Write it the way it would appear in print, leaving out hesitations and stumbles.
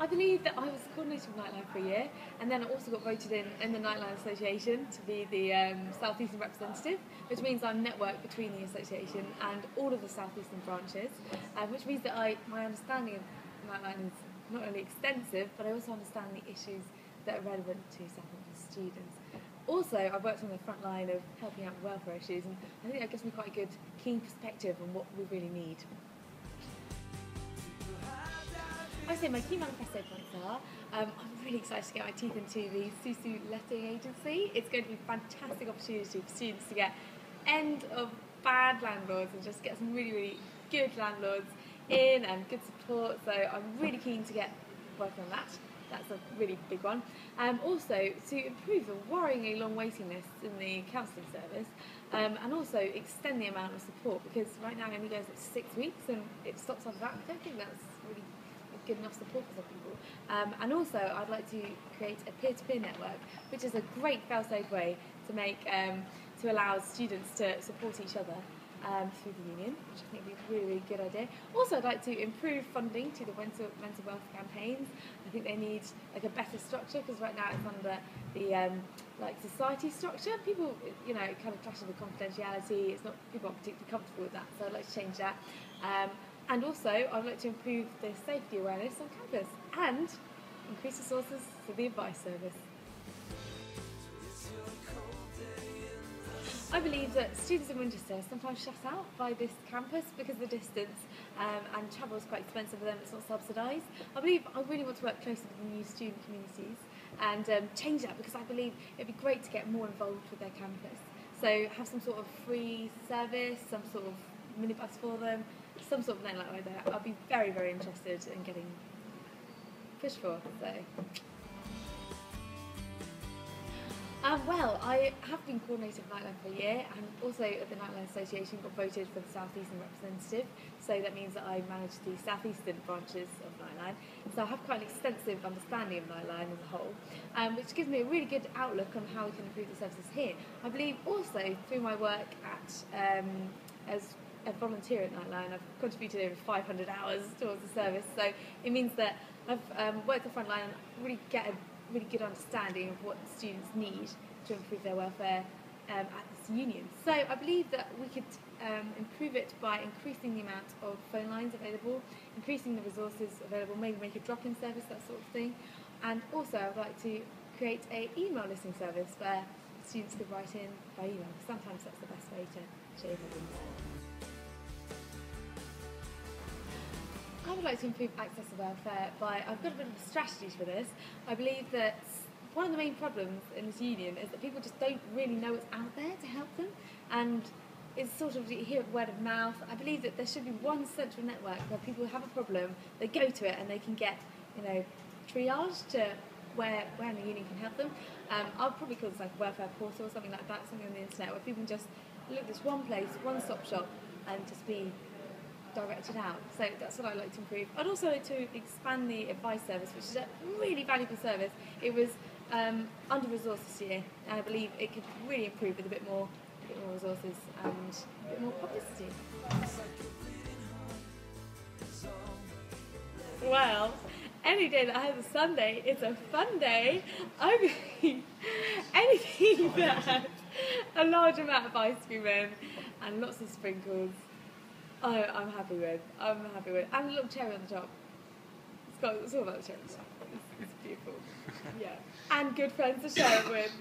believe that I was coordinator of Nightline for a year, and then I also got voted in the Nightline Association to be the South Eastern representative, which means I'm networked between the association and all of the South Eastern branches, which means that my understanding of Nightline is not only extensive, but I also understand the issues that are relevant to Southampton students. Also, I've worked on the front line of helping out with welfare issues, and I think that gives me quite a good, keen perspective on what we really need. I would say my key manifesto points are, I'm really excited to get my teeth into the Susu letting agency. It's going to be a fantastic opportunity for students to get end of bad landlords and just get some really, really good landlords in and good support. So I'm really keen to get working on that. That's a really big one. Also, to improve the worryingly long waiting lists in the counselling service, and also extend the amount of support, because right now it only goes at 6 weeks and it stops after that. I don't think that's really good enough support for some people. And also, I'd like to create a peer-to-peer network, which is a great fail-safe way to make to allow students to support each other through the union, which I think would be a really, really good idea. Also, I'd like to improve funding to the mental wealth campaigns. I think they need like a better structure, because right now it's under the like society structure. People, it kind of clashes with confidentiality. It's not, people aren't particularly comfortable with that, so I'd like to change that. And also, I'd like to improve the safety awareness on campus and increase resources for the advice service. I believe that students in Winchester are sometimes shut out by this campus because of the distance, and travel is quite expensive for them, it's not subsidised. I really want to work closely with the new student communities and change that, because I believe it'd be great to get more involved with their campus. So have some sort of free service, some sort of minibus for them, some sort of thing like that. I'll be very, very interested in getting pushed for. So. Well, I have been coordinator of Nightline for a year, and also at the Nightline Association got voted for the South Eastern representative, so that means that I manage the South Eastern branches of Nightline. So I have quite an extensive understanding of Nightline as a whole, which gives me a really good outlook on how we can improve the services here. I believe also through my work at as a volunteer at Nightline, I've contributed over 500 hours towards the service, so it means that I've worked the front line and really get a really good understanding of what students need to improve their welfare at this union. So I believe that we could improve it by increasing the amount of phone lines available, increasing the resources available, maybe make a drop-in service, that sort of thing. And also I'd like to create an email listening service where students could write in by email. Sometimes that's the best way to share things. I would like to improve access to welfare by, I've got a bit of a strategy for this. I believe that one of the main problems in this union is that people just don't really know what's out there to help them, and it's sort of, you hear word of mouth. I believe that there should be one central network where people have a problem, they go to it and they can get, triage to where the union can help them. I'll probably call this like a welfare portal or something like that, something on the internet where people can just look at this one place, one-stop shop, and just be directed out. So that's what I'd like to improve. I'd also like to expand the advice service, which is a really valuable service. It was under-resourced this year, and I believe it could really improve with a bit more resources and a bit more publicity. Well, any day that has a Sunday is a fun day. I mean, anything that has a large amount of ice cream in and lots of sprinkles, I'm happy with. And a little cherry on the top. It's all about the cherry on the top. It's beautiful. Yeah. And good friends to share it with.